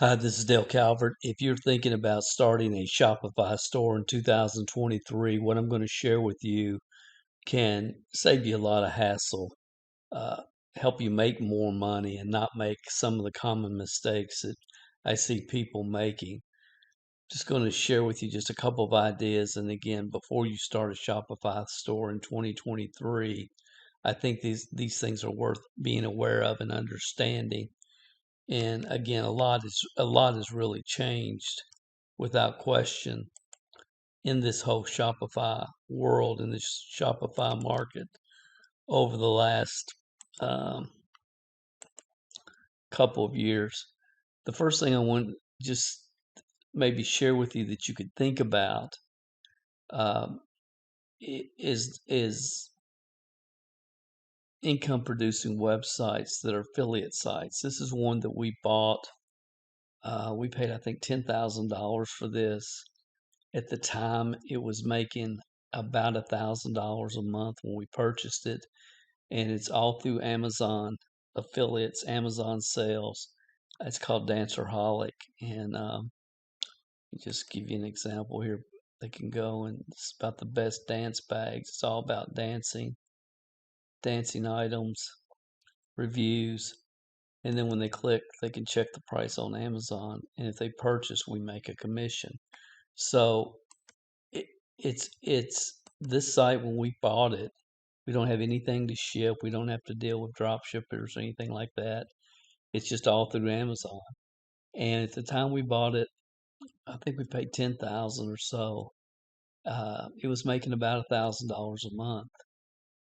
Hi, this is Dale Calvert. If you're thinking about starting a Shopify store in 2023, what I'm going to share with you can save you a lot of hassle, uh, help you make more money, and not make some of the common mistakes that I see people making. Just going to share with you just a couple of ideas. And again, before you start a Shopify store in 2023, I think these things are worth being aware of and understanding. And again, a lot has really changed without question in this whole Shopify world, in this Shopify market over the last um, couple of years. The first thing I want to just maybe share with you that you could think about um, is income producing websites that are affiliate sites. This is one that we bought. We paid, I think, $10,000 for this. At the time, it was making about $1,000 a month when we purchased it, and it's all through Amazon affiliates, Amazon sales. It's called Dancerholic, and just give you an example here. They can go and it's about the best dance bags. It's all about dancing, dancing items, reviews, and then when they click, they can check the price on Amazon, and if they purchase, we make a commission. So it, it's this site when we bought it, we don't have anything to ship. We don't have to deal with drop shippers or anything like that. It's just all through Amazon. And at the time we bought it, I think we paid 10,000 or so. It was making about $1,000 a month.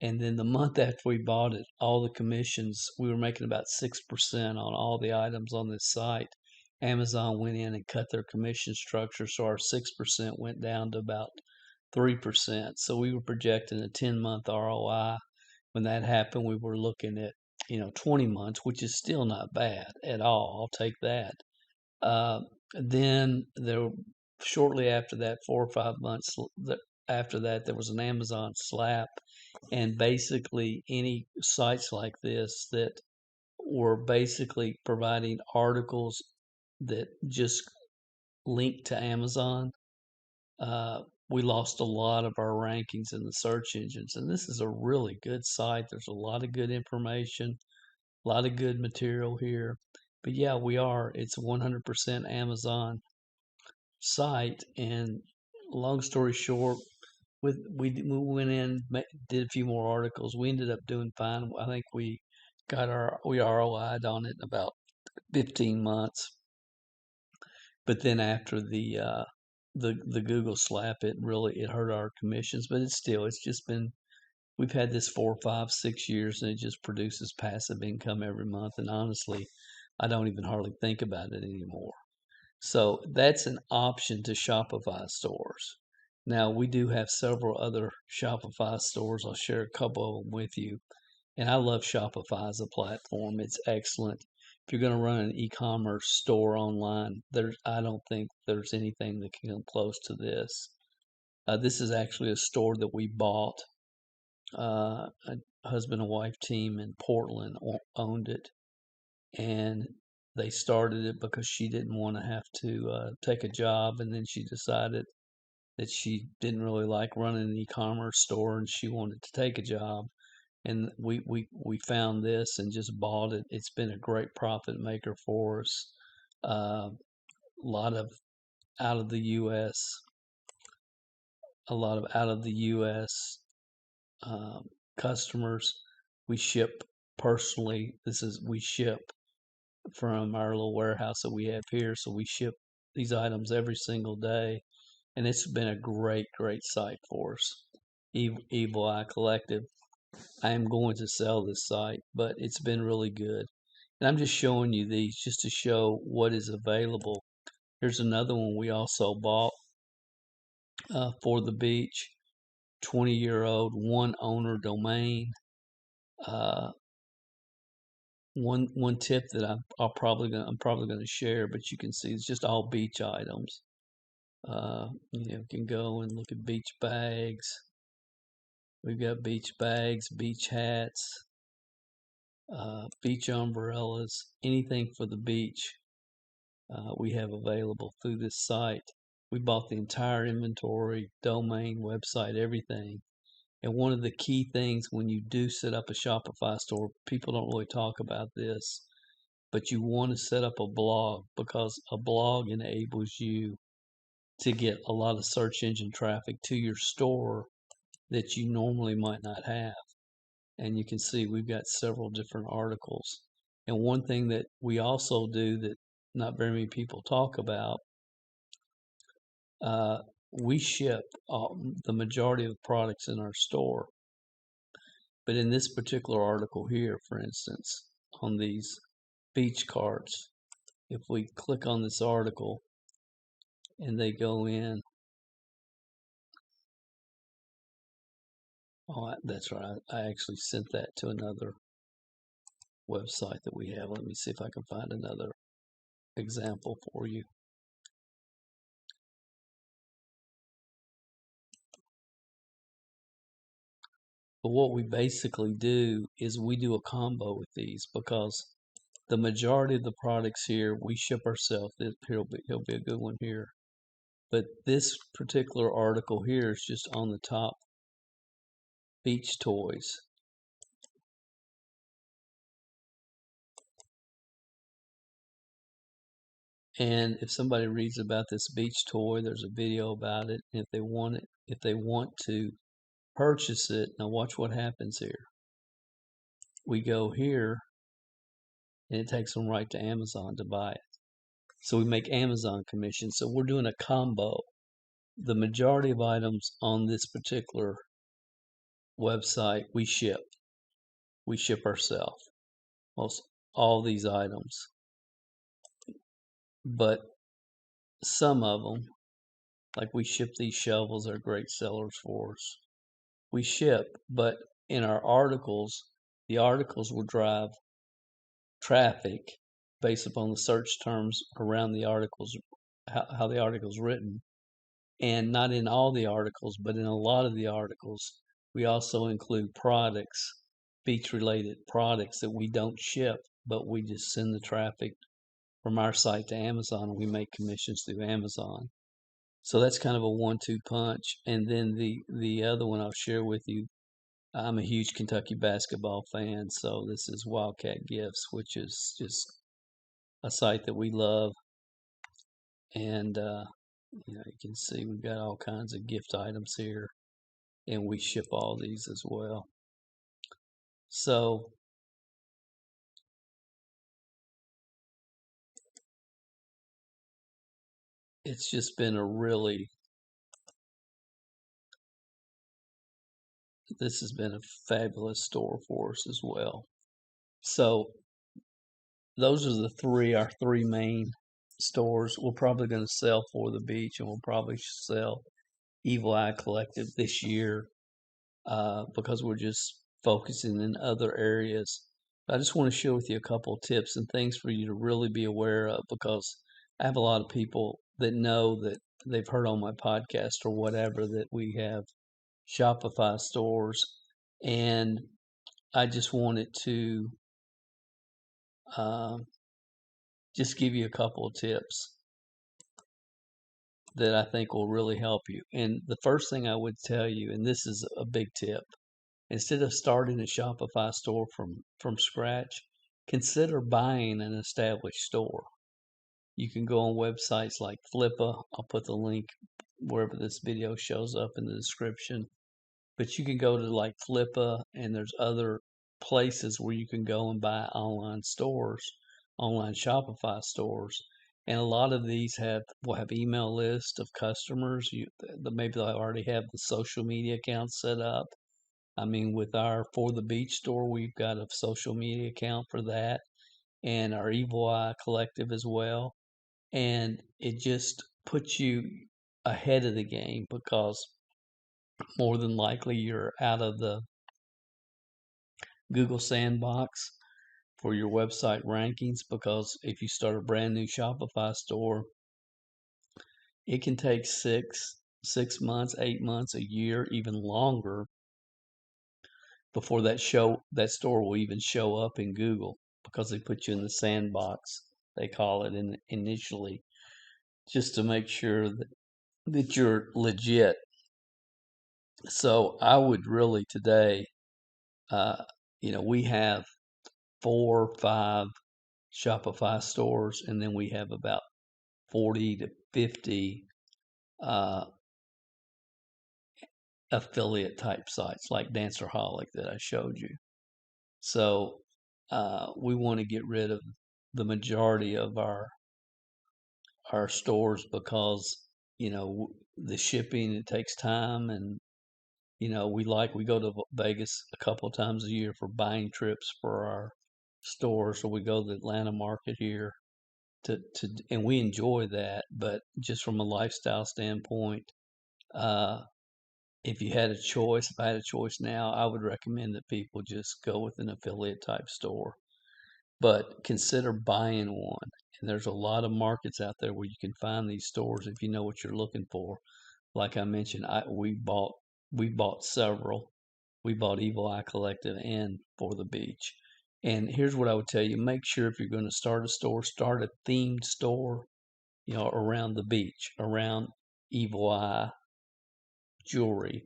And then the month after we bought it, all the commissions, we were making about 6% on all the items on this site. Amazon went in and cut their commission structure, so our 6% went down to about 3%. So we were projecting a 10-month ROI. When that happened, we were looking at 20 months, which is still not bad at all. I'll take that. Uh, then there, shortly after that, 4 or 5 months after that, there was an Amazon slap, and basically any sites like this that were basically providing articles that just linked to Amazon, uh, we lost a lot of our rankings in the search engines. And this is a really good site. There's a lot of good information, a lot of good material here. But yeah, it's a 100% Amazon site. And long story short, we went in, did a few more articles. We ended up doing fine. I think we ROI'd on it in about 15 months. But then after the Google slap, it hurt our commissions. But it's just been, we've had this 4, 5, 6 years, and it just produces passive income every month. And honestly, I don't even hardly think about it anymore. So that's an option to Shopify stores. Now we do have several other Shopify stores. I'll share a couple of them with you. And I love Shopify as a platform. It's excellent. If you're going to run an e-commerce store online, I don't think there's anything that can come close to this. This is actually a store that we bought. A husband and wife team in Portland owned it, and they started it because she didn't want to have to take a job, and then she decided that she didn't really like running an e-commerce store, and she wanted to take a job. And we found this and just bought it. It's been a great profit maker for us. A lot of out of the U.S. A lot of out of the U.S. Customers. We ship personally. We ship from our little warehouse that we have here, so we ship these items every single day, and it's been a great site for us. Evil Eye Collective. I am going to sell this site, but it's been really good. And I'm just showing you these just to show what is available. Here's another one we also bought for the beach. 20-year-old one owner domain. Uh, one tip that I'm probably gonna share, but you can see it's just all beach items. You can go and look at beach bags. We've got beach bags, beach hats, beach umbrellas, anything for the beach. we have available through this site. We bought the entire inventory, domain, website, everything. And one of the key things when you do set up a Shopify store, people don't really talk about this, but you want to set up a blog because a blog enables you to get a lot of search engine traffic to your store that you normally might not have. And you can see we've got several different articles. And one thing that we also do that not very many people talk about, uh, we ship the majority of the products in our store. But in this particular article here, for instance, on these beach carts, if we click on this article and they go in, oh, that's right, I actually sent that to another website that we have. Let me see if I can find another example for you. But what we basically do is we do a combo with these because the majority of the products here we ship ourselves. Here'll be a good one here. But this particular article here is just on the top, beach toys. And if somebody reads about this beach toy, there's a video about it. And if they want to purchase it, now watch what happens here. We go here and it takes them right to Amazon to buy it. So we make Amazon commission. So we're doing a combo. The majority of items on this particular website we ship. We ship ourselves. Most all these items. But some of them, like we ship these shovels, are great sellers for us. We ship, but in our articles, the articles will drive traffic based upon the search terms around the articles, how the article's written. And not in all the articles, but in a lot of the articles, we also include products, beach-related products that we don't ship, but we just send the traffic from our site to Amazon, and we make commissions through Amazon. So that's kind of a 1-2 punch. And then the other one I'll share with you, I'm a huge Kentucky basketball fan, so this is Wildcat Gifts, which is just a site that we love. And you can see we've got all kinds of gift items here, and we ship all these as well. So it's just been this has been a fabulous store for us as well. So those are our three main stores. We're probably going to sell For the Beach, and we'll probably sell Evil Eye Collective this year because we're just focusing in other areas. I just want to share with you a couple of tips and things for you to really be aware of, because I have a lot of people that know that they've heard on my podcast or whatever that we have Shopify stores, and I just wanted to just give you a couple of tips that I think will really help you. And the first thing I would tell you, and this is a big tip, instead of starting a Shopify store from scratch, consider buying an established store. You can go on websites like Flippa. I'll put the link wherever this video shows up in the description. But you can go to like Flippa, and there's other places where you can go and buy online stores, online Shopify stores. And a lot of these will have email lists of customers. Maybe they already have the social media accounts set up. I mean, with our For the Beach store, we've got a social media account for that, and our Evil Eye Collective as well. And it just puts you ahead of the game, because more than likely you're out of the Google sandbox for your website rankings, because if you start a brand new Shopify store, it can take 6 months, 8 months, a year, even longer before that store will even show up in Google, because they put you in the sandbox they call it initially, just to make sure that you're legit. So I would really today, uh, we have 4 or 5 Shopify stores, and then we have about 40 to 50 uh, affiliate type sites like Dancerholic that I showed you. So we want to get rid of the majority of our stores because the shipping, it takes time, and we go to Vegas a couple times a year for buying trips for our store, so we go to the Atlanta market here and we enjoy that. But just from a lifestyle standpoint, uh, if I had a choice now, I would recommend that people just go with an affiliate type store, but consider buying one. And there's a lot of markets out there where you can find these stores if you know what you're looking for. Like I mentioned, we bought several. We bought Evil Eye Collective and For the Beach. And here's what I would tell you: make sure if you're going to start a store, start a themed store, around the beach, around Evil Eye jewelry,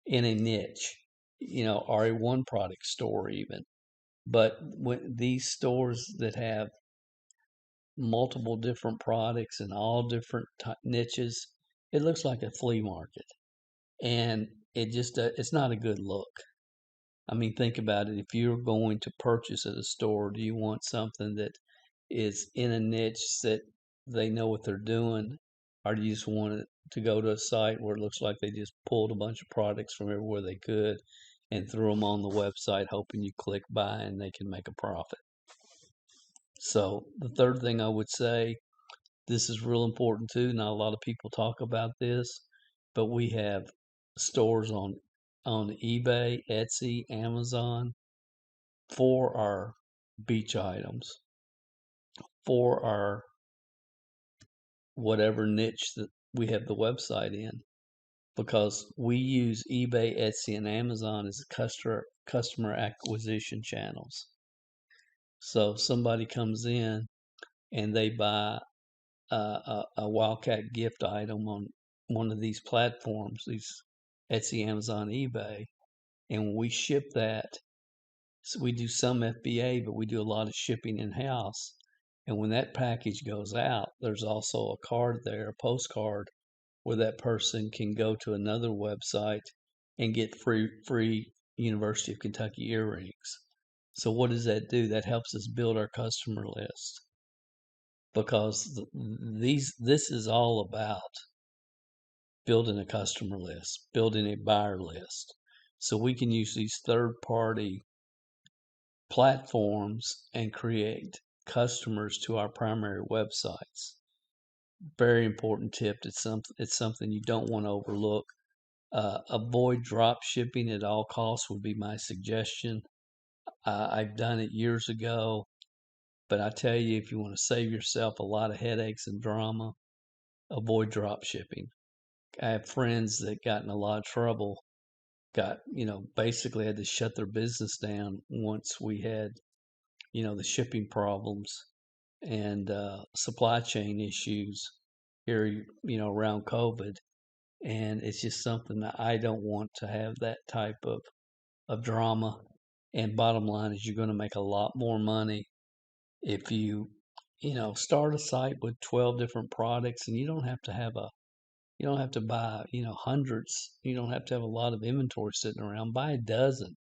in a niche, or a one product store even. But when these stores that have multiple different products and all different niches, it looks like a flea market, and it's not a good look. I mean, think about it. If you're going to purchase at a store, do you want something that is in a niche that they know what they're doing, or do you just want it to go to a site where it looks like they just pulled a bunch of products from everywhere they could and threw them on the website, hoping you click buy and they can make a profit? So the third thing I would say, this is real important too. Not a lot of people talk about this, but we have stores on eBay, Etsy, Amazon for our beach items, for our whatever niche that we have the website in, because we use eBay, Etsy, and Amazon as customer acquisition channels. So somebody comes in and they buy a Wildcat gift item on one of these platforms, these Etsy, Amazon, eBay, and when we ship that, so we do some FBA, but we do a lot of shipping in house. And when that package goes out, there's also a card there, a postcard, where that person can go to another website and get free University of Kentucky earrings. So what does that do? That helps us build our customer list, because this is all about building a customer list, building a buyer list. So we can use these third party platforms and create customers to our primary websites. Very important tip. It's something you don't want to overlook. Avoid drop shipping at all costs would be my suggestion. I've done it years ago, but I tell you, if you want to save yourself a lot of headaches and drama, avoid drop shipping. I have friends that got in a lot of trouble, basically had to shut their business down once we had, the shipping problems and supply chain issues here, around COVID. And it's just something that I don't want to have, that type of drama. And bottom line is, you're going to make a lot more money if start a site with 12 different products, and you don't have to buy, hundreds. You don't have to have a lot of inventory sitting around. Buy a dozen.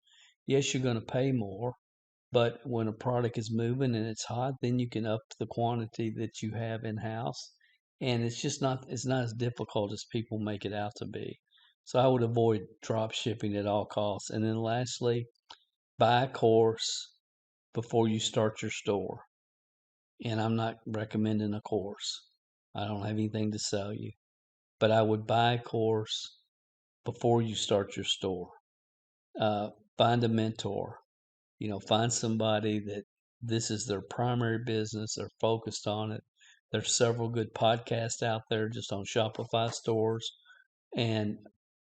Yes, you're going to pay more, but when a product is moving and it's hot, then you can up the quantity that you have in house. And it's not as difficult as people make it out to be. So I would avoid drop shipping at all costs. And then lastly, buy a course before you start your store. And I'm not recommending a course. I don't have anything to sell you, but I would buy a course before you start your store. Find a mentor. Find somebody that this is their primary business. They're focused on it. There's several good podcasts out there just on Shopify stores, and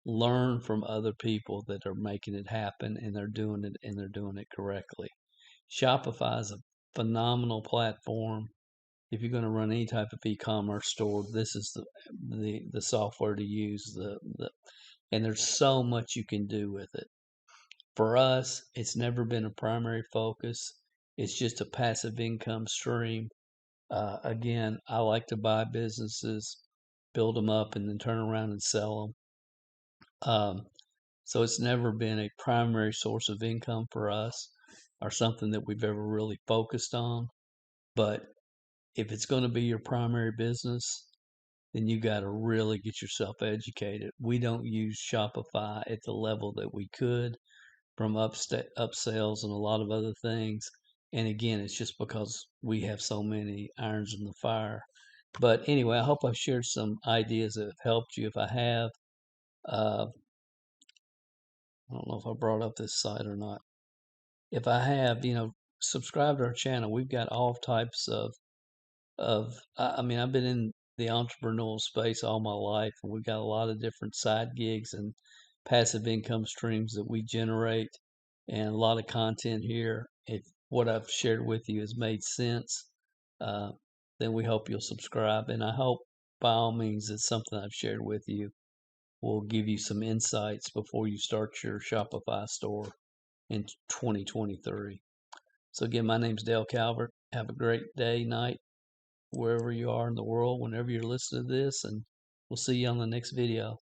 learn from other people that are making it happen, and they're doing it correctly. Shopify is a phenomenal platform. if you're going to run any type of e-commerce store, this is the software to use. And there's so much you can do with it. For us, it's never been a primary focus. It's just a passive income stream. Again, I like to buy businesses, build them up, and then turn around and sell them. So it's never been a primary source of income for us or something that we've ever really focused on. But if it's going to be your primary business, then you got to really get yourself educated. We don't use Shopify at the level that we could from upsells and a lot of other things. And again, it's just because we have so many irons in the fire. But anyway, I hope I've shared some ideas that have helped you. If I have, I don't know if I brought up this site or not. If I have, subscribe to our channel. We've got all types I mean, I've been in the entrepreneurial space all my life, and we've got a lot of different side gigs and passive income streams that we generate, and a lot of content here. If what I've shared with you has made sense, uh, then we hope you'll subscribe. And I hope, by all means, that something I've shared with you will give you some insights before you start your Shopify store in 2023. So again, my name's Dale Calvert. Have a great day, night, wherever you are in the world, whenever you're listening to this, and we'll see you on the next video.